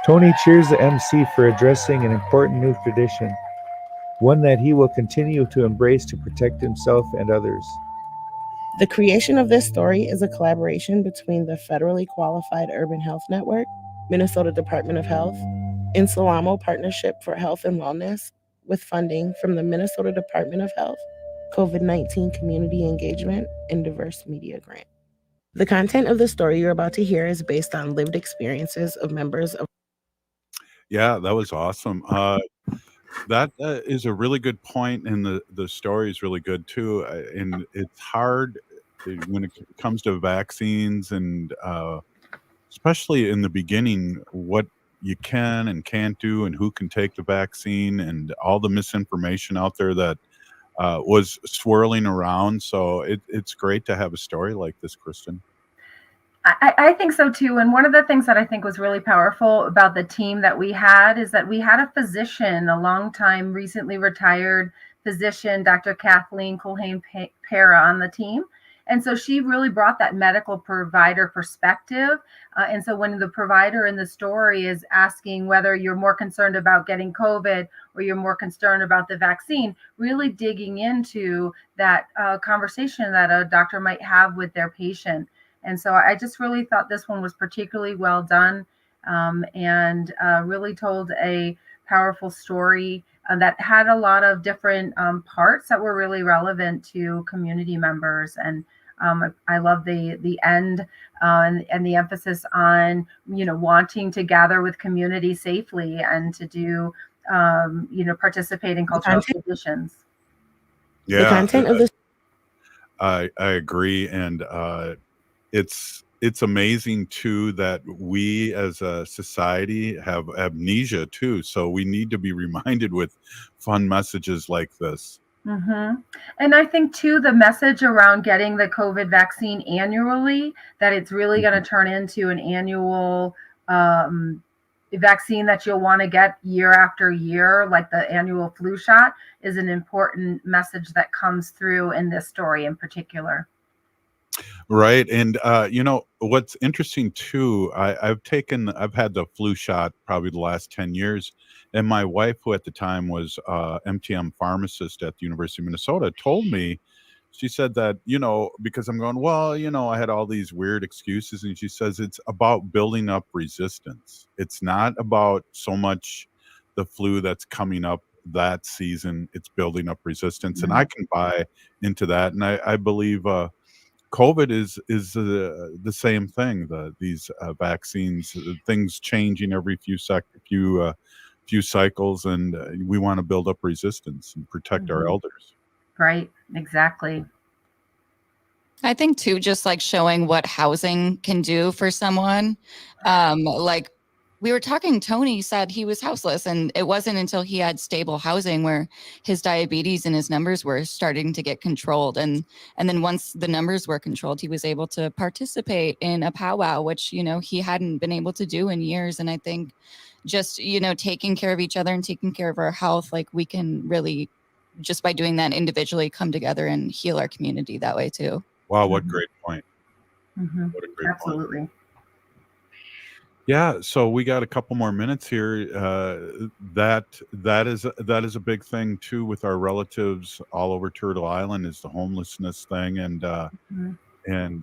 Speaker 23: Tony cheers the MC for addressing an important new tradition, one that he will continue to embrace to protect himself and others.
Speaker 22: The creation of this story is a collaboration between the Federally Qualified Urban Health Network, Minnesota Department of Health, and Salamo Partnership for Health and Wellness, with funding from the Minnesota Department of Health, COVID-19 Community Engagement, and Diverse Media Grant. The content of the story you're about to hear is based on lived experiences of members of.
Speaker 2: Yeah, that was awesome. That is a really good point, and the story is really good too. And it's hard when it comes to vaccines, and especially in the beginning, what you can and can't do, and who can take the vaccine, and all the misinformation out there that was swirling around. So it's great to have a story like this, Kristen.
Speaker 21: I think so too. And one of the things that I think was really powerful about the team that we had is that we had a physician, a long time, recently retired physician, Dr. Kathleen Culhane-Para, on the team. And so she really brought that medical provider perspective. And so when the provider in the story is asking whether you're more concerned about getting COVID or you're more concerned about the vaccine, really digging into that conversation that a doctor might have with their patient. And so I just really thought this one was particularly well done, and really told a powerful story that had a lot of different parts that were really relevant to community members. And I love the end and the emphasis on, wanting to gather with community safely and to do, participate in cultural traditions.
Speaker 2: Yeah,
Speaker 22: the content of the.
Speaker 2: I agree, and it's amazing too that we as a society have amnesia too. So we need to be reminded with fun messages like this.
Speaker 21: Mm-hmm. And I think too, the message around getting the COVID vaccine annually, that it's really going to turn into an annual vaccine that you'll want to get year after year, like the annual flu shot, is an important message that comes through in this story in particular.
Speaker 2: Right. And what's interesting too, I've had the flu shot probably the last 10 years. And my wife, who at the time was MTM pharmacist at the University of Minnesota, told me, she said that, because I'm going, well, I had all these weird excuses. And she says, it's about building up resistance. It's not about so much the flu that's coming up that season. It's building up resistance.
Speaker 21: Mm-hmm.
Speaker 2: And I can buy into that. And I believe, COVID is the same thing. These vaccines, things changing every few cycles, and we want to build up resistance and protect our elders.
Speaker 21: Right, exactly.
Speaker 14: I think too, just like showing what housing can do for someone. Like we were talking, Tony said he was houseless, and it wasn't until he had stable housing where his diabetes and his numbers were starting to get controlled. And then once the numbers were controlled, he was able to participate in a powwow, which, he hadn't been able to do in years. And I think just, taking care of each other and taking care of our health, like we can really, just by doing that individually, come together and heal our community that way too.
Speaker 2: Wow, what great point.
Speaker 21: Mm-hmm.
Speaker 2: What a great
Speaker 21: Absolutely.
Speaker 2: point. Yeah, so we got a couple more minutes here. That is a big thing too with our relatives all over Turtle Island, is the homelessness thing, and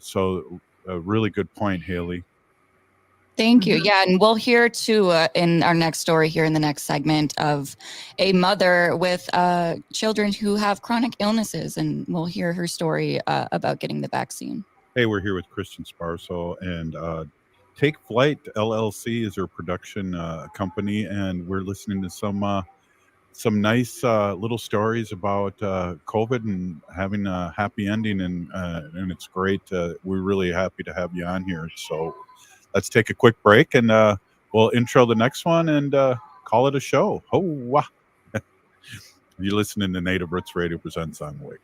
Speaker 2: so a really good point, Haley.
Speaker 14: Thank you. Yeah, and we'll hear too in our next story here in the next segment of a mother with children who have chronic illnesses, and we'll hear her story about getting the vaccine.
Speaker 2: Hey, we're here with Kristen Spargo, and Take Flight LLC is our production company, and we're listening to some nice little stories about COVID and having a happy ending, and it's great. We're really happy to have you on here. So let's take a quick break, and we'll intro the next one and call it a show. Ho-wah. You're listening to Native Roots Radio presents on Wake.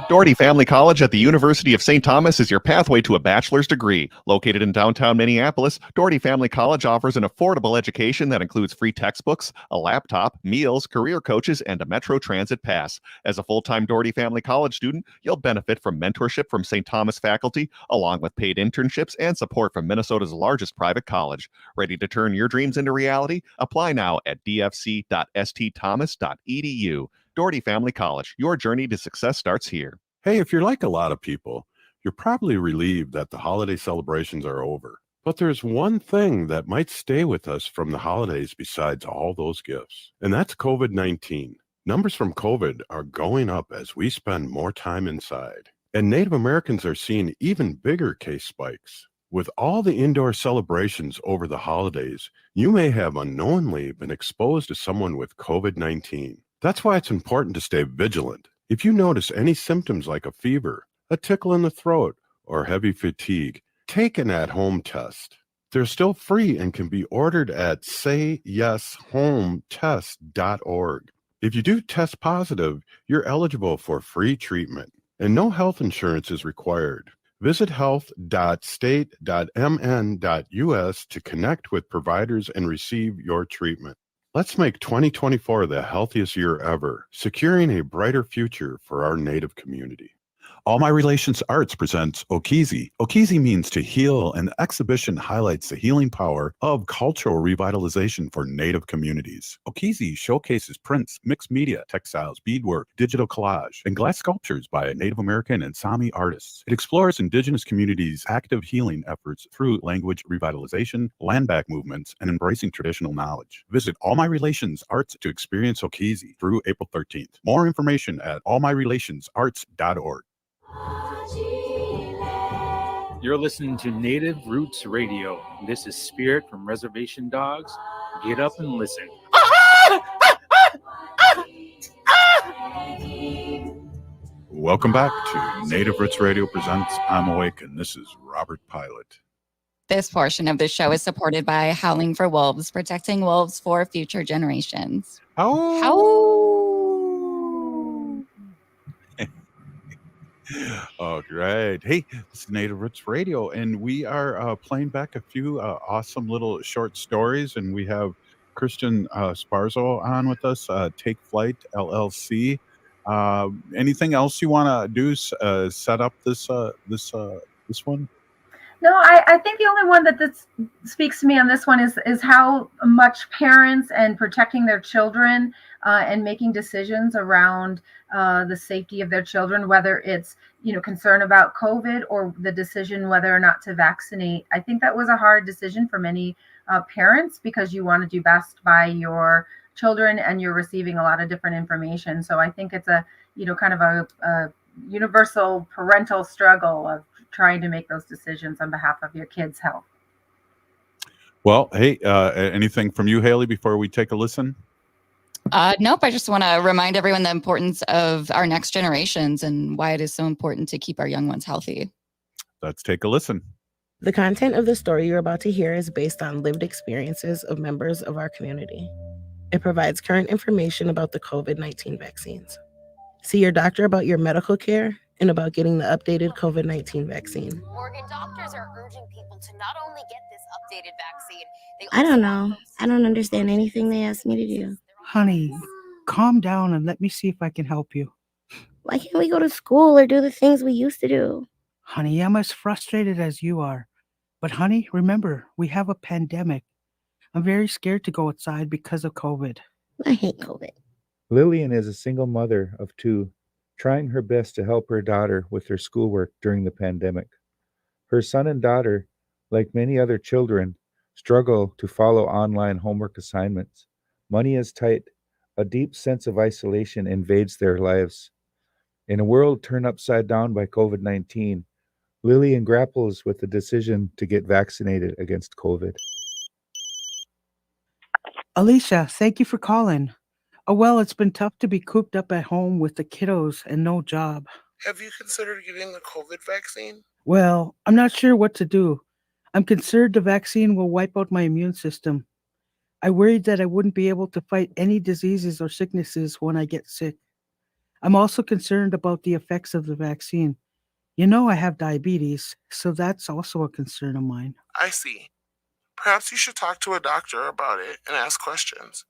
Speaker 1: Doherty Family College at the University of St. Thomas is your pathway to a bachelor's degree. Located in downtown Minneapolis, Doherty Family College offers an affordable education that includes free textbooks, a laptop, meals, career coaches, and a Metro Transit pass. As a full-time Doherty Family College student, you'll benefit from mentorship from St. Thomas faculty, along with paid internships and support from Minnesota's largest private college. Ready to turn your dreams into reality? Apply now at dfc.stthomas.edu. Doherty Family College, your journey to success starts here.
Speaker 3: Hey, if you're like a lot of people, you're probably relieved that the holiday celebrations are over. But there's one thing that might stay with us from the holidays besides all those gifts, and that's COVID-19. Numbers from COVID are going up as we spend more time inside. And Native Americans are seeing even bigger case spikes. With all the indoor celebrations over the holidays, you may have unknowingly been exposed to someone with COVID-19. That's why it's important to stay vigilant. If you notice any symptoms like a fever, a tickle in the throat, or heavy fatigue, take an at-home test. They're still free and can be ordered at sayyeshometest.org. If you do test positive, you're eligible for free treatment, and no health insurance is required. Visit health.state.mn.us to connect with providers and receive your treatment. Let's make 2024 the healthiest year ever, securing a brighter future for our Native community.
Speaker 2: All My Relations Arts presents Okizi. Okizi means to heal, and the exhibition highlights the healing power of cultural revitalization for Native communities. Okizi showcases prints, mixed media, textiles, beadwork, digital collage, and glass sculptures by Native American and Sami artists. It explores Indigenous communities' active healing efforts through language revitalization, land back movements, and embracing traditional knowledge. Visit All My Relations Arts to experience Okizi through April 13th. More information at allmyrelationsarts.org.
Speaker 4: You're listening to Native Roots Radio. This is Spirit from Reservation Dogs. Get up and listen.
Speaker 2: Welcome back to Native Roots Radio presents I'm Awake, and this is Robert Pilot.
Speaker 14: This portion of the show is supported by Howling for Wolves, protecting wolves for future generations.
Speaker 2: Oh, great. Hey, this is Native Roots Radio, and we are playing back a few awesome little short stories, and we have Kristen Spargo on with us, Take Flight, LLC. Anything else you want to do, set up this one?
Speaker 21: No, I think the only one that this speaks to me on this one is how much parents and protecting their children and making decisions around the safety of their children, whether it's concern about COVID or the decision whether or not to vaccinate. I think that was a hard decision for many parents because you want to do best by your children and you're receiving a lot of different information. So I think it's a kind of a universal parental struggle of trying to make those decisions on behalf of your kids' health.
Speaker 2: Well, hey, anything from you, Haley, before we take a listen?
Speaker 14: Nope. I just want to remind everyone the importance of our next generations and why it is so important to keep our young ones healthy.
Speaker 2: Let's take a listen.
Speaker 22: The content of the story you're about to hear is based on lived experiences of members of our community. It provides current information about the COVID-19 vaccines. See your doctor about your medical care and about getting the updated COVID-19 vaccine.
Speaker 5: Morgan, doctors are urging people to not only get this updated vaccine,
Speaker 8: I don't know. I don't understand anything they asked me to do.
Speaker 24: Honey, calm down and let me see if I can help you.
Speaker 8: Why can't we go to school or do the things we used to do?
Speaker 24: Honey, I'm as frustrated as you are. But honey, remember, we have a pandemic. I'm very scared to go outside because of COVID.
Speaker 8: I hate COVID.
Speaker 23: Lillian is a single mother of two, trying her best to help her daughter with her schoolwork during the pandemic. Her son and daughter, like many other children, struggle to follow online homework assignments. Money is tight. A deep sense of isolation invades their lives. In a world turned upside down by COVID-19, Lillian grapples with the decision to get vaccinated against COVID.
Speaker 24: Alicia, thank you for calling. Oh, well, it's been tough to be cooped up at home with the kiddos and no job.
Speaker 9: Have you considered getting the COVID vaccine?
Speaker 24: Well, I'm not sure what to do. I'm concerned the vaccine will wipe out my immune system. I worried that I wouldn't be able to fight any diseases or sicknesses when I get sick. I'm also concerned about the effects of the vaccine. You know I have diabetes, so that's also a concern of mine.
Speaker 9: I see. Perhaps you should talk to a doctor about it and ask questions.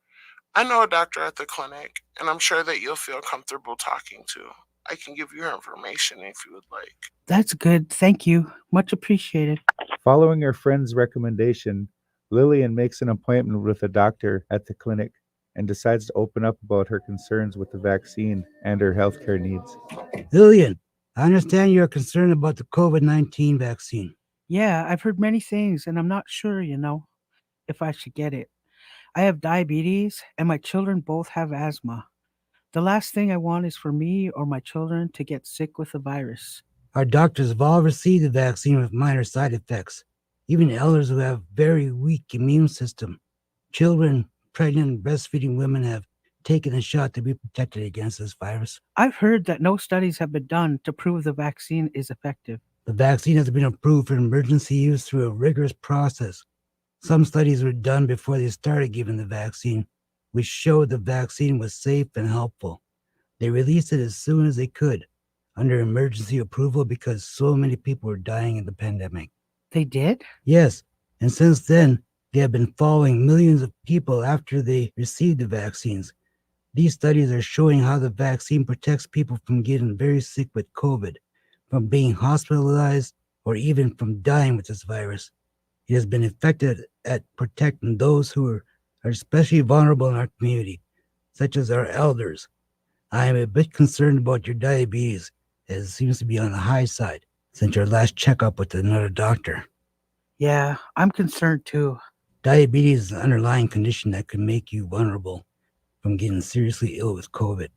Speaker 9: I know a doctor at the clinic, and I'm sure that you'll feel comfortable talking to. I can give you her information if you would like.
Speaker 24: That's good. Thank you. Much appreciated.
Speaker 23: Following her friend's recommendation, Lillian makes an appointment with a doctor at the clinic and decides to open up about her concerns with the vaccine and her healthcare needs.
Speaker 25: Lillian, I understand you're concerned about the COVID-19 vaccine.
Speaker 24: Yeah, I've heard many things, and I'm not sure, if I should get it. I have diabetes, and my children both have asthma. The last thing I want is for me or my children to get sick with the virus.
Speaker 25: Our doctors have all received the vaccine with minor side effects, even elders who have very weak immune system. Children, pregnant, and breastfeeding women have taken a shot to be protected against this virus.
Speaker 24: I've heard that no studies have been done to prove the vaccine is effective.
Speaker 25: The vaccine has been approved for emergency use through a rigorous process. Some studies were done before they started giving the vaccine, which showed the vaccine was safe and helpful. They released it as soon as they could, under emergency approval, because so many people were dying in the pandemic.
Speaker 24: They did?
Speaker 25: Yes, and since then, they have been following millions of people after they received the vaccines. These studies are showing how the vaccine protects people from getting very sick with COVID, from being hospitalized, or even from dying with this virus. It has been effective at protecting those who are especially vulnerable in our community, such as our elders. I am a bit concerned about your diabetes, as it seems to be on the high side since your last checkup with another doctor.
Speaker 24: Yeah, I'm concerned too.
Speaker 25: Diabetes is an underlying condition that can make you vulnerable from getting seriously ill with COVID.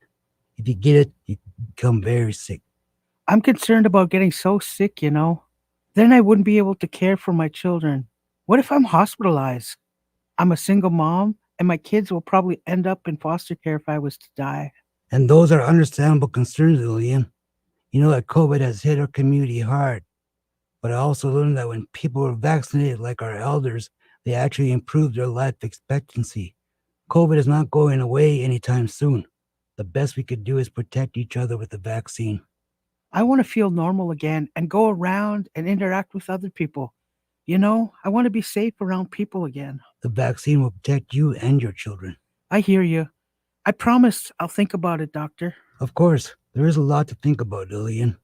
Speaker 25: If you get it, you become very sick.
Speaker 24: I'm concerned about getting so sick, you know. Then I wouldn't be able to care for my children. What if I'm hospitalized? I'm a single mom, and my kids will probably end up in foster care if I was to die.
Speaker 25: And those are understandable concerns, Lillian. You know that COVID has hit our community hard. But I also learned that when people were vaccinated, like our elders, they actually improved their life expectancy. COVID is not going away anytime soon. The best we could do is protect each other with the vaccine.
Speaker 24: I want to feel normal again and go around and interact with other people. You know, I want to be safe around people again.
Speaker 25: The vaccine will protect you and your children.
Speaker 24: I hear you. I promise I'll think about it, Doctor.
Speaker 25: Of course, there is a lot to think about, Lillian.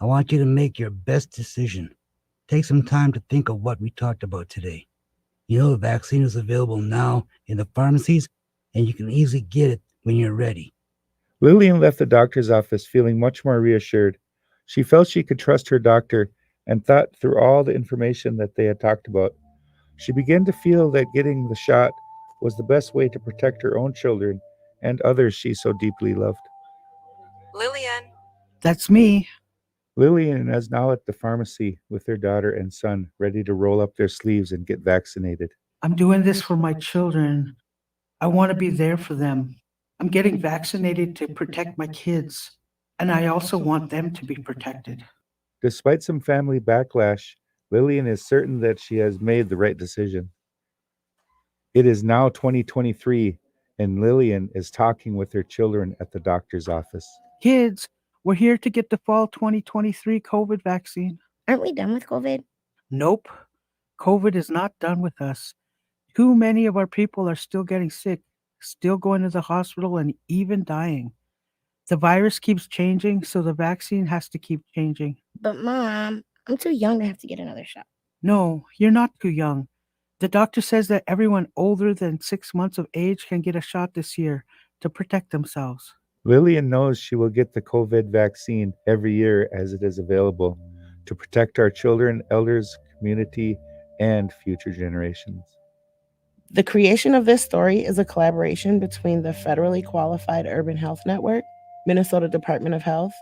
Speaker 25: I want you to make your best decision. Take some time to think of what we talked about today. You know the vaccine is available now in the pharmacies, and you can easily get it when you're ready.
Speaker 23: Lillian left the doctor's office feeling much more reassured. She felt she could trust her doctor and thought through all the information that they had talked about. She began to feel that getting the shot was the best way to protect her own children and others she so deeply loved.
Speaker 17: Lillian.
Speaker 24: That's me.
Speaker 23: Lillian is now at the pharmacy with her daughter and son, ready to roll up their sleeves and get vaccinated.
Speaker 24: I'm doing this for my children. I want to be there for them. I'm getting vaccinated to protect my kids, and I also want them to be protected.
Speaker 23: Despite some family backlash, Lillian is certain that she has made the right decision. It is now 2023, and Lillian is talking with her children at the doctor's office.
Speaker 24: Kids, we're here to get the fall 2023 COVID vaccine.
Speaker 8: Aren't we done with COVID?
Speaker 24: Nope. COVID is not done with us. Too many of our people are still getting sick, still going to the hospital, and even dying. The virus keeps changing, so the vaccine has to keep changing.
Speaker 8: But Mom, I'm too young to have to get another shot.
Speaker 24: No, you're not too young. The doctor says that everyone older than 6 months of age can get a shot this year to protect themselves.
Speaker 23: Lillian knows she will get the COVID vaccine every year as it is available to protect our children, elders, community, and future generations.
Speaker 22: The creation of this story is a collaboration between the Federally Qualified Urban Health Network, Minnesota Department of Health,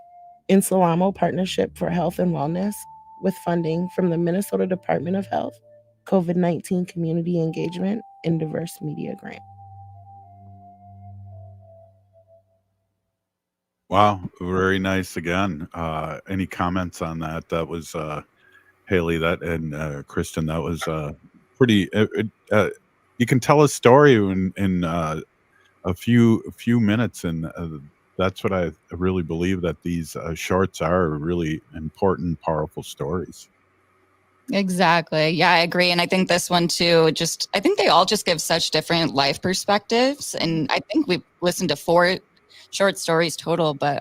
Speaker 22: Insalamo Partnership for Health and Wellness, with funding from the Minnesota Department of Health, COVID-19 Community Engagement, and Diverse Media Grant.
Speaker 2: Wow, very nice again. Any comments on that? That was Haley, that and Kristen. That was pretty. You can tell a story in a few minutes, and that's what I really believe, that these shorts are really important, powerful stories.
Speaker 14: Exactly. Yeah, I agree. And I think this one too, I think they all just give such different life perspectives. And I think we've listened to 4 short stories total, but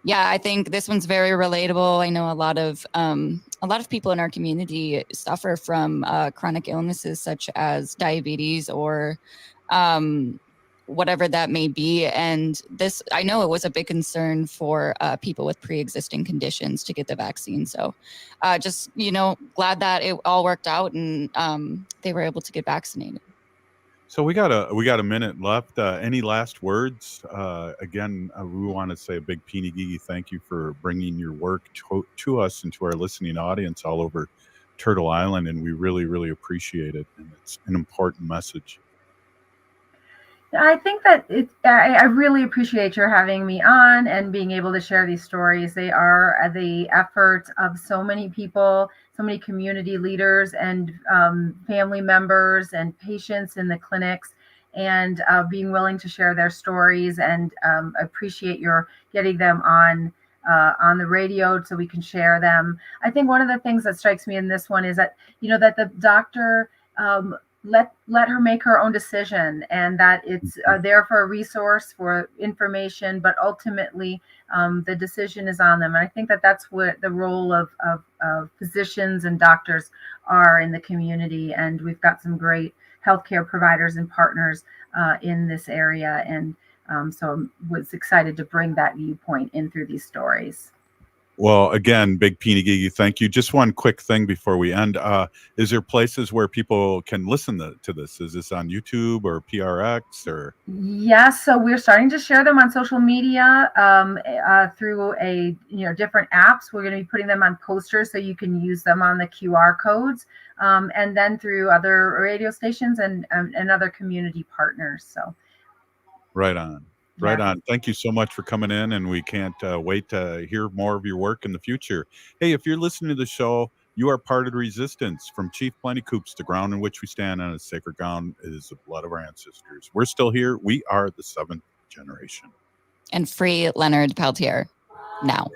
Speaker 14: yeah, I think this one's very relatable. I know a lot of people in our community suffer from chronic illnesses such as diabetes or whatever that may be. And this, I know it was a big concern for people with pre-existing conditions to get the vaccine. So just, glad that it all worked out and they were able to get vaccinated.
Speaker 2: So we got a minute left. Any last words? Again, we want to say a big Peeny Gigi thank you for bringing your work to us and to our listening audience all over Turtle Island, and we really, really appreciate it. And it's an important message.
Speaker 21: I think that I really appreciate your having me on and being able to share these stories. They are the effort of so many people, so many community leaders and family members and patients in the clinics, and being willing to share their stories. And appreciate your getting them on the radio so we can share them. I think one of the things that strikes me in this one is that that the doctor. Let her make her own decision, and that it's there for a resource for information, but ultimately the decision is on them. And I think that that's what the role of physicians and doctors are in the community. And we've got some great healthcare providers and partners in this area. And so I was excited to bring that viewpoint in through these stories.
Speaker 2: Well, again, big Peeny Gigi, thank you. Just one quick thing before we end. Is there places where people can listen to this? Is this on YouTube or PRX or?
Speaker 21: Yes, so we're starting to share them on social media through different apps. We're going to be putting them on posters so you can use them on the QR codes, and then through other radio stations and other community partners. So.
Speaker 2: Right on. Right on. Thank you so much for coming in, and we can't wait to hear more of your work in the future. Hey, if you're listening to the show, you are part of the resistance. From Chief Plenty Coops, the ground in which we stand on a sacred ground is the blood of our ancestors. We're still here. We are the 7th generation.
Speaker 14: And free Leonard Peltier now.